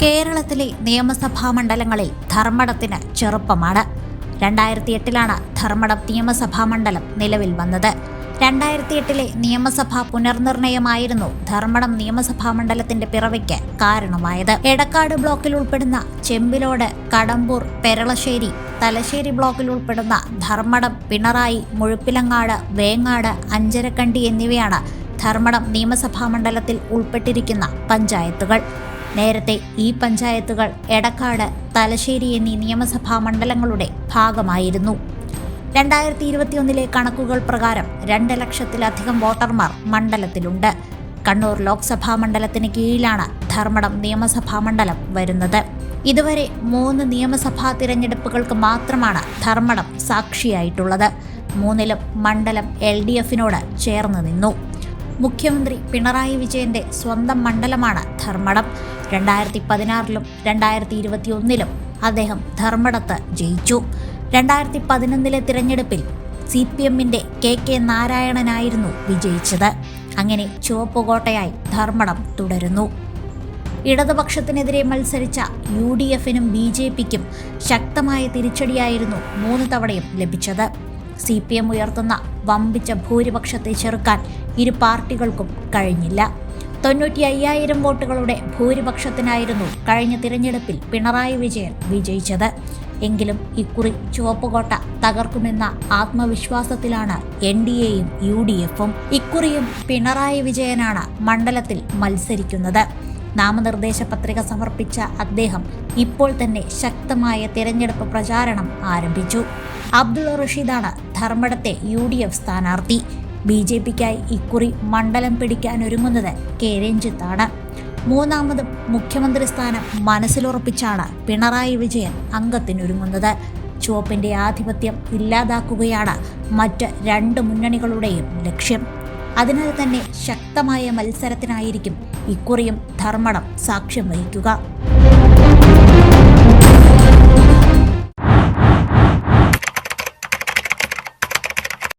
കേരളത്തിലെ നിയമസഭാ മണ്ഡലങ്ങളിൽ ധർമ്മടത്തിന് ചെറുപ്പമാണ്. 2008 ധർമ്മടം നിയമസഭാ മണ്ഡലം നിലവിൽ വന്നത്. 2008 നിയമസഭാ പുനർനിർണയമായിരുന്നു ധർമ്മടം നിയമസഭാ മണ്ഡലത്തിന്റെ പിറവിക്ക് കാരണമായത്. എടക്കാട് ബ്ലോക്കിൽ ഉൾപ്പെടുന്ന ചെമ്പിലോട്, കടമ്പൂർ, പെരളശ്ശേരി, തലശ്ശേരി ബ്ലോക്കിൽ ഉൾപ്പെടുന്ന ധർമ്മടം, പിണറായി, മുഴുപ്പിലങ്ങാട്, വേങ്ങാട്, അഞ്ചരക്കണ്ടി എന്നിവയാണ് ധർമ്മടം നിയമസഭാ മണ്ഡലത്തിൽ ഉൾപ്പെട്ടിരിക്കുന്ന പഞ്ചായത്തുകൾ. നേരത്തെ ഈ പഞ്ചായത്തുകൾ എടക്കാട്, തലശ്ശേരി എന്നീ നിയമസഭാ മണ്ഡലങ്ങളുടെ ഭാഗമായിരുന്നു. 2021 കണക്കുകൾ പ്രകാരം 2 ലക്ഷത്തിലധികം വോട്ടർമാർ മണ്ഡലത്തിലുണ്ട്. കണ്ണൂർ ലോക്സഭാ മണ്ഡലത്തിന് കീഴിലാണ് ധർമ്മടം നിയമസഭാ മണ്ഡലം വരുന്നത്. ഇതുവരെ 3 നിയമസഭാ തിരഞ്ഞെടുപ്പുകൾക്ക് മാത്രമാണ് ധർമ്മടം സാക്ഷിയായിട്ടുള്ളത്. 3ലും മണ്ഡലം LDFിനോട് ചേർന്ന് നിന്നു. മുഖ്യമന്ത്രി പിണറായി വിജയന്റെ സ്വന്തം മണ്ഡലമാണ് ധർമ്മടം. 2016 2021 അദ്ദേഹം ധർമ്മടത്ത് ജയിച്ചു. 2011 തിരഞ്ഞെടുപ്പിൽ CPMന്റെ KK നാരായണനായിരുന്നു വിജയിച്ചത്. അങ്ങനെ ചുവപ്പുകോട്ടയായി ധർമ്മടം തുടരുന്നു. ഇടതുപക്ഷത്തിനെതിരെ മത്സരിച്ച UDFനും BJPക്കും ശക്തമായ തിരിച്ചടിയായിരുന്നു 3 തവണയും ലഭിച്ചത്. CPM ഉയർത്തുന്ന വമ്പിച്ച ഭൂരിപക്ഷത്തെ ചെറുക്കാൻ ഇരു പാർട്ടികൾക്കും കഴിഞ്ഞില്ല. 95,000 വോട്ടുകളുടെ ഭൂരിപക്ഷത്തിനായിരുന്നു കഴിഞ്ഞ തിരഞ്ഞെടുപ്പിൽ പിണറായി വിജയൻ വിജയിച്ചത്. എങ്കിലും ഇക്കുറി ചുവപ്പുകോട്ട തകർക്കുമെന്ന ആത്മവിശ്വാസത്തിലാണ് NDAയും UDFും. ഇക്കുറിയും പിണറായി വിജയനാണ് മണ്ഡലത്തിൽ മത്സരിക്കുന്നത്. നാമനിർദ്ദേശ പത്രിക സമർപ്പിച്ച അദ്ദേഹം ഇപ്പോൾ തന്നെ ശക്തമായ തിരഞ്ഞെടുപ്പ് പ്രചാരണം ആരംഭിച്ചു. അബ്ദുൾ റഷീദാണ് ധർമ്മടത്തെ UDF സ്ഥാനാർത്ഥി. BJPക്കായി ഇക്കുറി മണ്ഡലം പിടിക്കാനൊരുങ്ങുന്നത് K രഞ്ജിത്താണ്. 3ാമതും മുഖ്യമന്ത്രി സ്ഥാനം മനസ്സിലുറപ്പിച്ചാണ് പിണറായി വിജയൻ അംഗത്തിനൊരുങ്ങുന്നത്. ചുവപ്പിന്റെ ആധിപത്യം ഇല്ലാതാക്കുകയാണ് മറ്റ് 2 മുന്നണികളുടെയും ലക്ഷ്യം. അതിനാൽ തന്നെ ശക്തമായ മത്സരത്തിനായിരിക്കും ഇക്കുറിയും ധർമ്മടം സാക്ഷ്യം വഹിക്കുക.